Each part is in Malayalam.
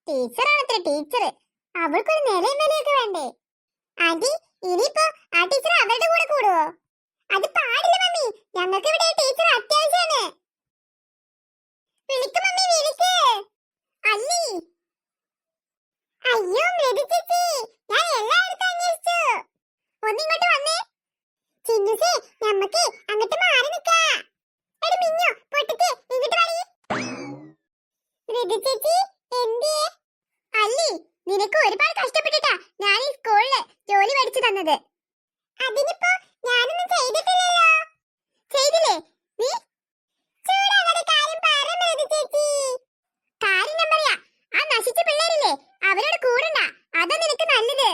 ടീച്ചറാണത്ര ടീച്ചർ. അവൾക്കൊരു നിലയും വിലയൊക്കെ വേണ്ടേ? ആന്റി, ഇനിയിപ്പോ ആ ടീച്ചർ അവരുടെ കൂടെ കൂടുവോ? അത് പാടില്ല മമ്മി. ഞങ്ങൾക്ക് ഇവിടെ ടീച്ചർ അത്യാവശ്യമാണ്. വിളിക്ക് മമ്മി, വിളിക്ക്. അല്ലി. അയ്യോ മൃദു ചേച്ചി, ഞാൻ എല്ലായിടത്തും അന്വേഷിച്ചു. ഒന്നിങ്ങോട്ട് വന്നേ. ചിന്നുസേ, നമ്മക്ക് അങ്ങോട്ട് മാറി നിക്കാ. എടി മിഞ്ഞു, പൊട്ടിക്ക്, ഇങ്ങോട്ട് വരീ. മൃദു ചേച്ചി എന്തേ? അല്ലി, നിനക്ക് ഒരുപാട് കഷ്ടപ്പെട്ടിട്ടാ ഞാൻ ഈ സ്കൂളില് ജോലി മേടിച്ചു തന്നത്. അതിനിപ്പോ ഞാനൊന്നും ചെയ്തിട്ടില്ലല്ലോ. ചെയ്തില്ലേ നീ? ചൂടാകാതെ കാര്യം പറ മൃദു ചേച്ചി. കാര്യം ഞാൻ പറയാ. ആ നശിച്ച പിള്ളേരില്ലേ, അവരോട് കൂടണ്ട. അതാ നിനക്ക് നല്ലത്.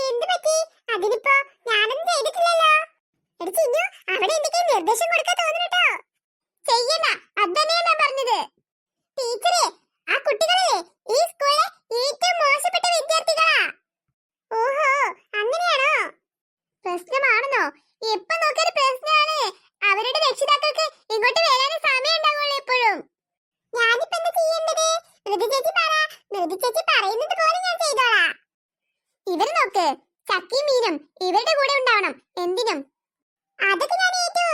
എന്ത് പറ്റി? അതിനിപ്പോ ഞാനൊന്നും ചെയ്തിട്ടില്ലല്ലോ. എടി ചിന്നു, അവിടെ എന്തൊക്കെയും നിർദ്ദേശം കൊടുക്കാൻ തോന്നുന്നുട്ടോ. ചെയ്യണ്ട, അതന്നെയാ ഞാൻ പറഞ്ഞത്. ടീച്ചറെ, ആ കുട്ടികളല്ലേ ഈ സ്കൂളിലെ ഏറ്റവും മോശപ്പെട്ട വിദ്യാർത്ഥികളാ. ഓഹോ, അങ്ങനെയാണോ? പ്രശ്നമാണെന്നോ? എപ്പോ നോക്കിയൊരു പ്രശ്നമാണ്. അവരുടെ രക്ഷിതാക്കൾക്ക് ഇങ്ങോട്ട് വരാനും സമയം ഉണ്ടാവുള്ളൂ എപ്പോഴും. ഞാനിപ്പോ എന്താ ചെയ്യേണ്ടത്? മൃദു ചേച്ചി പറ. മൃദു ചേച്ചി പറയുന്നത് പോലെ ഞാൻ ചെയ്തോളാം. ഇവര് നോക്ക്, ചക്കിയും മീനും ഇവരുടെ കൂടെ ഉണ്ടാവണം എന്തിനും. അതൊക്കെ ഞാൻ ഏറ്റു.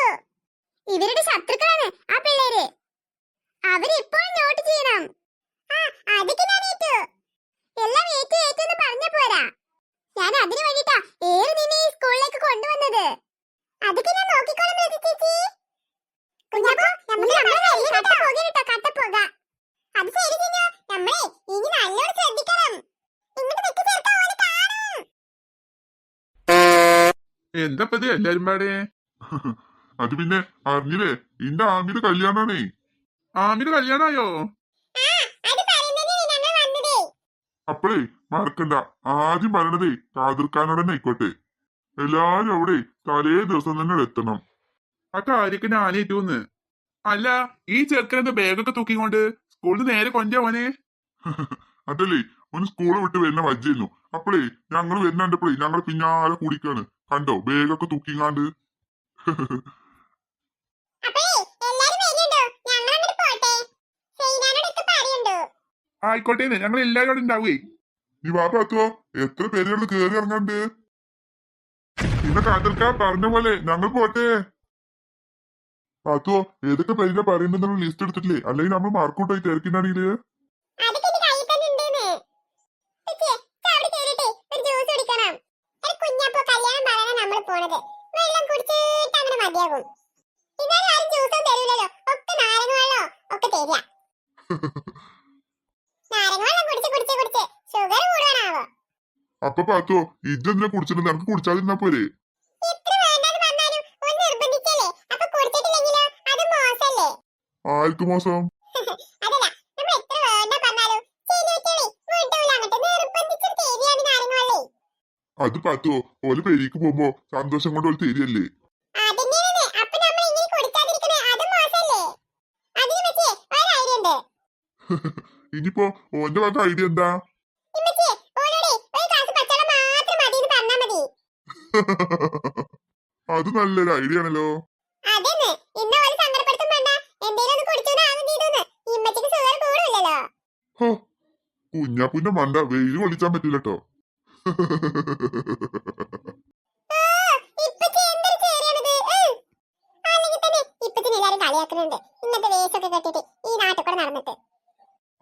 ഇവരുടെ ശത്രുക്കളാണ് ആ പിള്ളേര്. അവരെപ്പോഴും നോട്ട് ചെയ്യണം. അതൊക്കെ ഞാൻ ഏറ്റു. എല്ലാം ഏറ്റു ഏറ്റു എന്ന് പറഞ്ഞ പോരാ. ഞാൻ അതിനു വേണ്ടിട്ടാ ഏറെ നിന്നെ ഈ സ്കൂളിലേക്ക് കൊണ്ടുവന്നത്. അതൊക്കെ ഞാൻ നോക്കിക്കോളാം മൃദു ചേച്ചി. കുഞ്ഞാപ്പോ, കട്ടപ്പോക. അത് ശരി ചിന്നു, നമ്മളെ ഇനി നല്ലോണം ശ്രദ്ധിക്കണം. ഇങ്ങോട്ട് നിക്ക് ചേർക്കാ, ഓനെ കാണും. എന്താപ്പത് എല്ലാരും പാടെ? അത് പിന്നെ അറിഞ്ഞില്ലേ, ഇന്റെ ആമിയുടെ കല്യാണാണേ. ആമിയുടെ കല്യാണായോ? അപ്പഴേ മറക്കണ്ട, ആദ്യം പറയണതേ കാതിർക്കാനോട് തന്നെ ആയിക്കോട്ടെ. എല്ലാരും അവിടെ തലേ ദിവസം തന്നെ എത്തണം. ആ കാര്യൊക്കെ ഞാനേറ്റൂന്ന്. അല്ല, ഈ ചെറുക്കനെന്താ ബാഗൊക്കെ തൂക്കിക്കൊണ്ട് സ്കൂളിൽ നേരെ കൊണ്ടുപോവാനേ? അതല്ലേ, ഒന്ന് സ്കൂള് വിട്ട് വരുന്ന വജ്ജായിരുന്നു. അപ്പളേ ഞങ്ങൾ വരുന്നുണ്ടപ്പോഴേ ഞങ്ങൾ പിന്നാലെ കുടിക്കാണ്. കണ്ടോ ബാഗൊക്കെ തൂക്കിങ്ങാണ്ട്. ആയിക്കോട്ടേന്ന്, ഞങ്ങൾ എല്ലാരും അവിടെ ഉണ്ടാവേ. നീ വാ പാത്തോ, എത്ര പേരുകൾ കേറി ഇറങ്ങാണ്ട്. പിന്നെ കാതൽക്കാ പറഞ്ഞ പോലെ ഞങ്ങൾ പോട്ടെ. പാത്തോ, ഏതൊക്കെ പേരിലാ പറയുന്നുള്ള ലിസ്റ്റ് എടുത്തിട്ടില്ലേ? അല്ലെങ്കിൽ നമ്മൾ മാർക്കൗട്ടായി തിരക്കിനാണെങ്കില്. അപ്പൊ പാത്തോ, ഇതെന്തിനാ കുടിച്ചിട്ട് നിനക്ക് കുടിച്ചാതിരുന്നാ പോരെ? ആർക്ക് മോശം? അത് പാത്തോ, ഓല് പെരീക്ക് പോകുമ്പോ സന്തോഷം കൊണ്ട് ഓല് തരികയല്ലേ. ഇനിയിപ്പോ ഓന്റെ ഭാഗം ഐഡിയ എന്താ? അത് നല്ലൊരു ഐഡിയ ആണല്ലോ. കുഞ്ഞാപ്പൂന്റെ മണ്ട വെയിൽ കൊള്ളിച്ചാൻ പറ്റില്ലട്ടോ.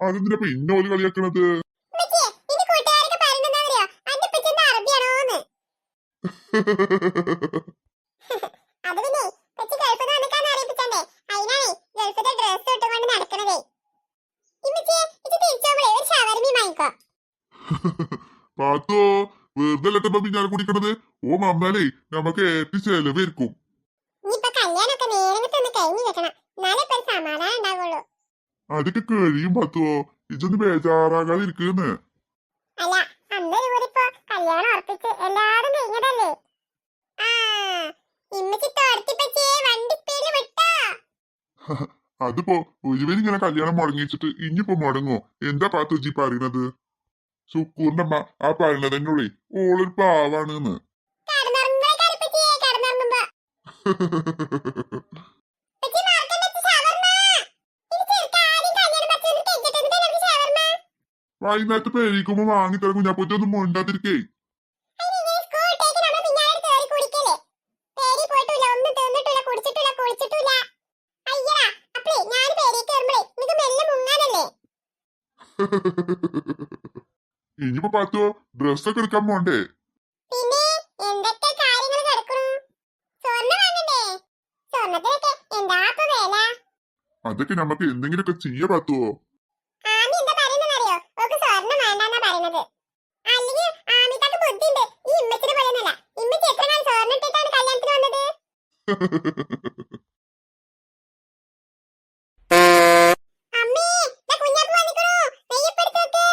അതെന്തിനാ ഇന്നോല് കളിയാക്കണത്? പാത്തോ, വെറുതെ അല്ലട്ടപ്പ പിന്നാലെ കുടിക്കണത്. ഓ മമ്മാലേ നമുക്ക് ഏറ്റവും ചെലവായിരിക്കും. അതൊക്കെ കഴിയും പാത്തോ, ഇതൊന്ന് ബേജാറാകാതെ ഇരിക്കുന്ന്. അതിപ്പോ ഒരുവരിങ്ങനെ കല്യാണം മുടങ്ങിച്ചിട്ട് ഇനിയിപ്പോ മുടങ്ങോ? എന്താ പാത്തോ ജി പറയണത്? സുക്കൂറിന്റെ അമ്മ ആ പറയണത് എന്നോടേ ഓളൊരു പാവാണെന്ന്. വൈകുന്നേരത്ത് പേരിക്കുമ്പോ വാങ്ങിത്തരാൻ കുഞ്ഞാപ്പൂച്ച ഒന്നും മിണ്ടാതിരിക്കേ. അതിന് ഇങ്ങനെ സ്കൂൾ വിട്ടേക്ക് നമ്മൾ പിന്നാലെ കേറി കുടിക്കല്ലേ? പേരി പോയിട്ടില്ല, ഒന്നും തിന്നിട്ടില്ല, കുടിച്ചിട്ടില്ല, കുളിച്ചിട്ടില്ല. അയ്യടാ, അപ്പളേ ഞാൻ പേരേക്ക് കയറുമ്പളേ നിനക്ക് മെല്ലെ മുങ്ങാനല്ലേ? ഇനിയിപ്പോ പാത്തോ ഡ്രസ്സൊക്കെ എടുക്കാൻ പോണ്ടേ? പിന്നെ എന്തൊക്കെ കാര്യങ്ങൾ കിടക്കുന്നു? സ്വർണ്ണം വാങ്ങണ്ടേ? സ്വർണ്ണത്തിനൊക്കെ എന്താ ഇപ്പൊ വില? അതൊക്കെ നമുക്ക് എന്തെങ്കിലുമൊക്കെ ചെയ്യാ പാത്തുവോ. ആമി എന്താ പറയുന്നറിയോ? ഓക്ക് സ്വർണ്ണം വേണ്ടാന്നാ പറയുന്നത്. അല്ലെങ്കിൽ ആമിക്കാക്ക് ബുദ്ധിയുണ്ട്. ഈ ഇമ്മച്ചിനെ പോലെയൊന്നുമല്ല. ഇമ്മച്ചി എത്ര കാലം സ്വർണ്ണം ഇട്ടിട്ടാണ് കല്യാണത്തിന് വന്നത്? അമ്മേ, ദാ കുഞ്ഞാപ്പു വന്നിക്കണു. നെയ്യപ്പം എടുത്ത് വെക്ക്.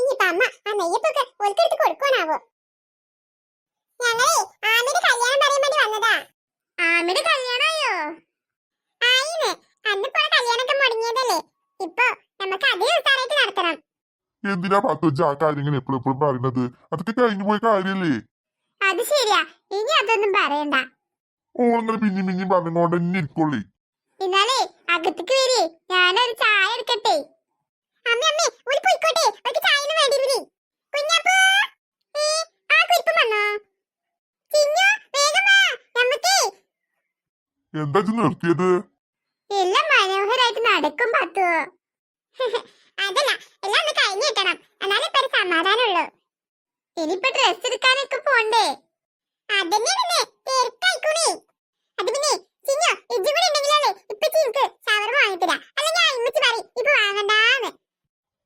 ഇനിയിപ്പോ അമ്മ ആ നെയ്യപ്പൊക്കെ ഓൽക്കെടുത്ത് കൊടുക്കുവാനാവോ? ഞങ്ങളേ ആമിയുടെ കല്യാണം പറയാൻ വേണ്ടി വന്നതാ. ആമിയുടെ കല്യാണമായോ? ആയിന്ന്. അന്നിപ്പോ ആ കല്യാണമൊക്കെ മുടങ്ങിയതല്ലേ. ഇപ്പൊ നമുക്ക് അതേ ഉസാറായിട്ട് നടത്തണം. എന്തിനാ പാത്തോച്ച ആ കാര്യങ്ങൾ എപ്പോഴും പറയുന്നത്? അതൊക്കെ കഴിഞ്ഞു പോയ കാര്യല്ലേ. അത് ശരിയാ, ഇനി അതൊന്നും പറയണ്ട. ഓളങ്ങനെ പിന്നെയും പറഞ്ഞുകൊണ്ട് തന്നെ ഇരിക്കുള്ളേ. എന്നാലേ അകത്തേക്ക് വരെ, ഞാനൊരു ചായ എടുക്കട്ടെ. അമ്മേ അമ്മേ, ഒരു പോയിക്കോട്ടെ, ഒരു ചായ വേണ്ടി വരി. കുഞ്ഞാപ്പൂ, ആ കുരിപ്പും വന്നോ? ചിന്നു, വേഗം വാ, നമുക്കേ എന്താ നിർത്തിയത്? എല്ലാം മനോഹരായിട്ട് നടക്കും പത്തോ. അതല്ല, എല്ലാം ഒന്ന് കഴിഞ്ഞു കിട്ടണം, എന്നാലേ ഇപ്പൊ ഒരു സമാധാനമുള്ളൂ. ഇനിയിപ്പൊ ഡ്രസ് എടുക്കാനൊക്കെ പോണ്ടേ? അതന്നെയാണെന്ന് തിരക്കായിക്കോണേ. അത് പിന്നെ ചിന്നു, ഇജ്ജും കൂടെ ഉണ്ടെങ്കിലല്ലേ ഇപ്പൊ ചിനിക്ക് ഷവർമ്മ വാങ്ങിത്തരാ. അല്ലെങ്കിൽ ആ ഇമ്മച്ചി പറയും ഇപ്പൊ വാങ്ങണ്ടാന്ന്.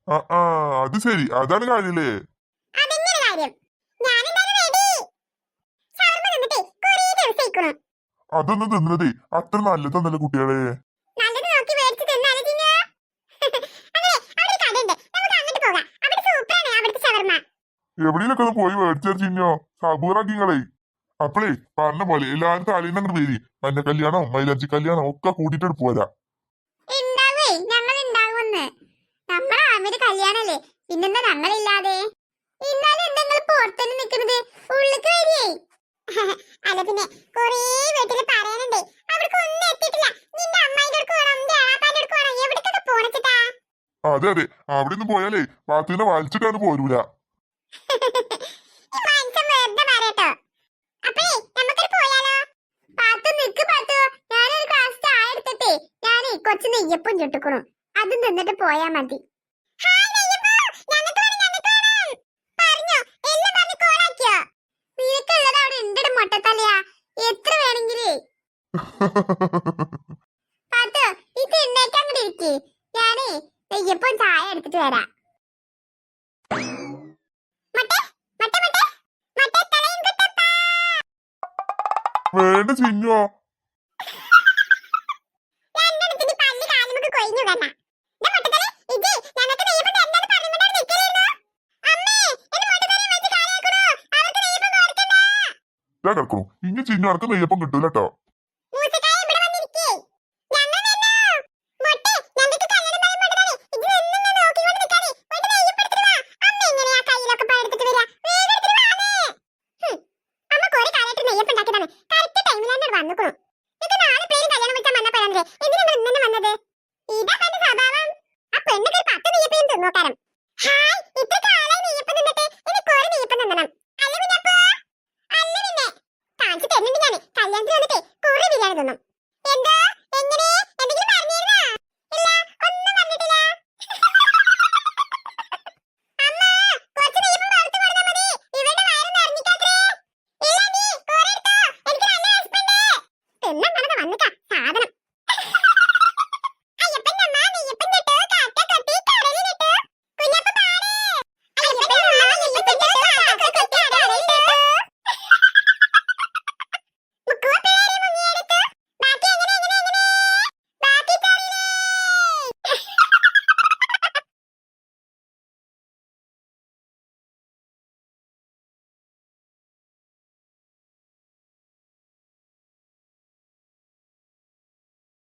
ആ അത് ശരി, അതാണ് കാര്യല്ലേ. അതെങ്ങനെ കാര്യം? ഞാനെന്തായാലും റെഡി. ഷവർമ്മ തിന്നിട്ടേ കുറേ ദിവസമായിക്കണു. അതൊന്നും തിന്നതേ അത്ര നല്ലതൊന്നല്ല കുട്ടികളെ. നല്ലത് നോക്കി മേടിച്ച് തിന്നാലേ ചിന്നു. അങ്ങനെ അവിടെ ഒരു കടയുണ്ട്, നമുക്ക് അങ്ങോട്ട് പോകാം. അവിടെ സൂപ്പറാണ് അവിടുത്തെ ഷവർമ്മ. എവിടെയൊക്കെ ഒന്ന് പോയി മേടിച്ചാൽ ചിന്നോ സബൂറാക്കിങ്ങളെ. അപ്പളേ പറഞ്ഞ പോലെ എല്ലാരും തലേന്ന് അങ്ങോട്ട് പേരി മഞ്ഞ കല്യാണോ മൈലാഞ്ചി കല്യാണോ ഒക്കെ കൂട്ടിട്ട് പോരാ. ഉണ്ടാവേ, ഞങ്ങൾ ഉണ്ടാവുമെന്ന്. നമ്മളെ ആമിയുടെ കല്യാണല്ലേ, പിന്നെന്താ ഞങ്ങളില്ലാതെ? ഇന്നാലും എന്തെങ്കിലും പുറത്തന്നെ നിക്കുന്നത്, ഉള്ളിക്ക് വരികേ. അല്ല പിന്നെ കൊറേ വീട്ടില് പറയാനുണ്ടേ, അവിടേക്ക് ഒന്നും എത്തിയിട്ടില്ല. നിന്റെ അമ്മായിന്റെ അടുക്ക് വേണം, നിന്റെ ആപ്പാന്റെ അടുക്ക് വേണം, എവിടേക്കൊക്കെ പോണച്ചിട്ടാ? അതെ അവിടെ നിന്ന് പോയാലേ പാത്തുവിനെ വലിച്ചിട്ടാണ് പോരൂല. ഈ മനുഷ്യൻ വെറുതെ പറയട്ടോ. അപ്പേ നമുക്കൊരു പോയാലോ? പാത്തു നിക്ക് പാത്തു, ഞാനൊരു ഗ്ലാസ് ചായ എടുത്തിട്ടേ ഞാനേ കുറച്ച് നെയ്യപ്പം ചുട്ടുക്കണു, അതും തിന്നിട്ട് പോയാ മതി. ഹായ് നെയ്യപ്പം, ഞങ്ങൾക്ക് വേണം, ഞങ്ങൾക്ക് വേണം. പറഞ്ഞോ, എല്ലാം പറഞ്ഞ് കോളാക്കിയോ? നിനക്കുള്ളത് അവിടെ ഉണ്ടട മൊട്ടത്തലയാ, എത്ര വേണമെങ്കിലേ. പാത്തു, ഇത് ഉണ്ടാക്കാൻ കൂടി ഇരിക്കേ, ഞാനേ നെയ്യപ്പം ചായ എടുത്തിട്ട് വരാം. വേണ്ട ചിന്നോ. ഞാൻ കിടക്കണു, ഇനി ചിന്നു അനക്ക് നെയ്യപ്പം കിട്ടൂല കേട്ടോ. കല്യാണത്തിന് വന്നിട്ടേ കുറെ ബിരിയാണി തിന്നും. എന്താ